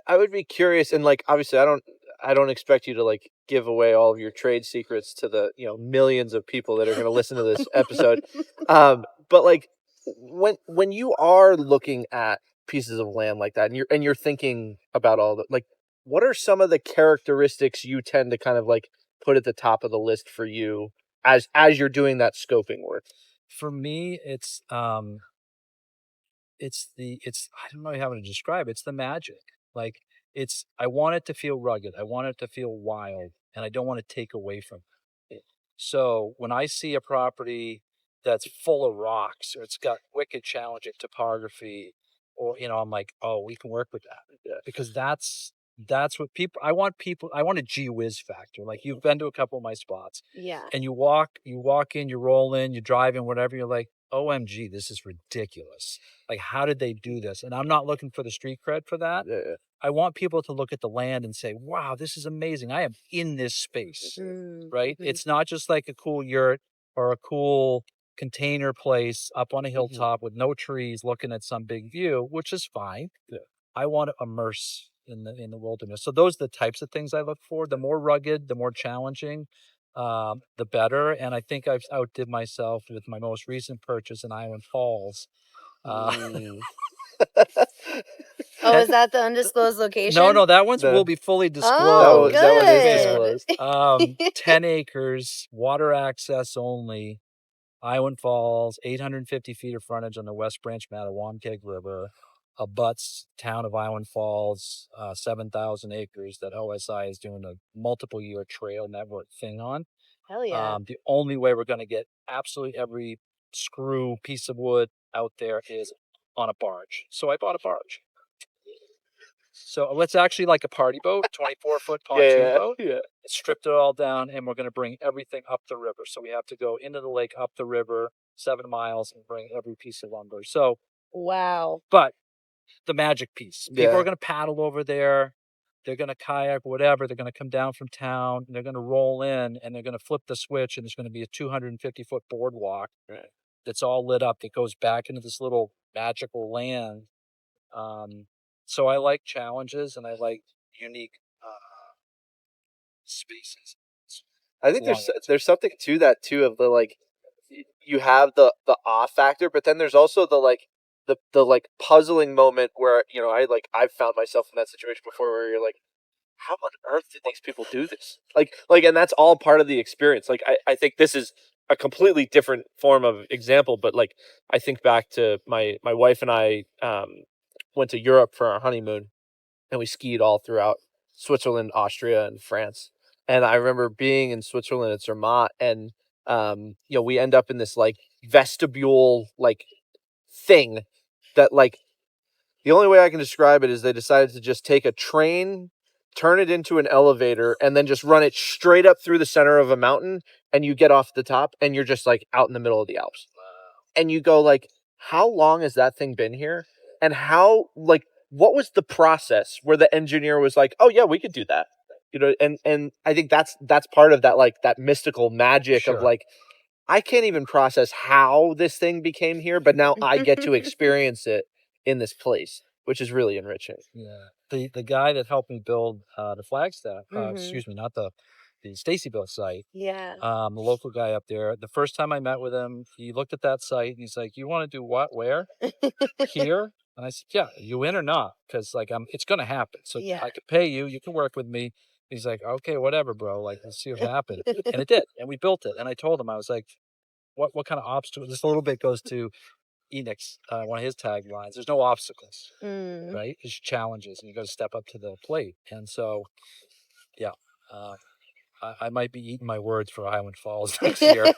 I would be curious, and like obviously I don't expect you to like give away all of your trade secrets to the millions of people that are going to listen to this episode. But like when you are looking at pieces of land like that, and you're thinking about all the like, what are some of the characteristics you tend to kind of like put at the top of the list for you as you're doing that scoping work? For me, it's I don't know how to describe it. It's the magic. Like I want it to feel rugged. I want it to feel wild, and I don't want to take away from it. So when I see a property that's full of rocks or it's got wicked challenging topography, or I'm like, oh, we can work with that. Yeah. Because that's what people I want people I want a gee whiz factor. Like you've been to a couple of my spots Yeah. and you walk in, you roll in, you drive in, whatever, you're like, OMG, this is ridiculous. Like, how did they do this? And I'm not looking for the street cred for that. Yeah. I want people to look at the land and say, wow, this is amazing. I am in this space, right? Mm-hmm. It's not just like a cool yurt or a cool container place up on a hilltop with no trees looking at some big view, which is fine. Yeah. I want to immerse in the wilderness. So those are the types of things I look for. The more rugged, the more challenging, the better. And I think I've outdid myself with my most recent purchase in Island Falls. Mm. Oh, is that the undisclosed location? No, that one No. will be fully Oh, disclosed. That one is good. disclosed. 10 acres, water access only, Island Falls, 850 feet of frontage on the West Branch Mattawamkeag River, abuts town of Island Falls, 7,000 acres that OSI is doing a multiple year trail network thing on. Hell yeah. The only way we're going to get absolutely every screw piece of wood out there is on a barge. So I bought a barge. So it's actually like a party boat, 24-foot pontoon boat. Yeah. Stripped it all down, and we're going to bring everything up the river. So we have to go into the lake, up the river, 7 miles, and bring every piece of lumber. So, Wow. but the magic piece. People Yeah. are going to paddle over there. They're going to kayak, whatever. They're going to come down from town. And they're going to roll in, and they're going to flip the switch, and there's going to be a 250-foot boardwalk that's all lit up that goes back into this little magical land. So I like challenges, and I like unique spaces. I think there's something to that too, of the like you have the awe factor, but then there's also the like the like puzzling moment where I've found myself in that situation before where you're like, how on earth did these people do this? Like and that's all part of the experience. Like I think this is a completely different form of example, but like I think back to my wife and I went to Europe for our honeymoon, and we skied all throughout Switzerland, Austria, and France. And I remember being in Switzerland at Zermatt, and we end up in this like vestibule like thing that like the only way I can describe it is they decided to just take a train, turn it into an elevator, and then just run it straight up through the center of a mountain, and you get off the top, and you're just like out in the middle of the Alps. And you go like, how long has that thing been here? And how like what was the process where the engineer was like, oh yeah, we could do that, and I think that's part of that, like that mystical magic of Sure. like, I can't even process how this thing became here, but now I get to experience it in this place, which is really enriching. Yeah. The guy that helped me build the Flagstaff, Mhm. excuse me, not the Stacyville site, Yeah. the local guy up there, the first time I met with him, he looked at that site and he's like, you want to do what, where? Here? And I said, yeah, you in or not? Because like it's gonna happen. So Yeah. I could pay you, you can work with me. He's like, okay, whatever, bro. Like, let's see what happens. And it did. And we built it. And I told him, I was like, what kind of obstacles? This a little bit goes to Enix, one of his taglines. There's no obstacles, Mm. right? There's challenges, and you got to step up to the plate. And so, yeah, I might be eating my words for Island Falls next year.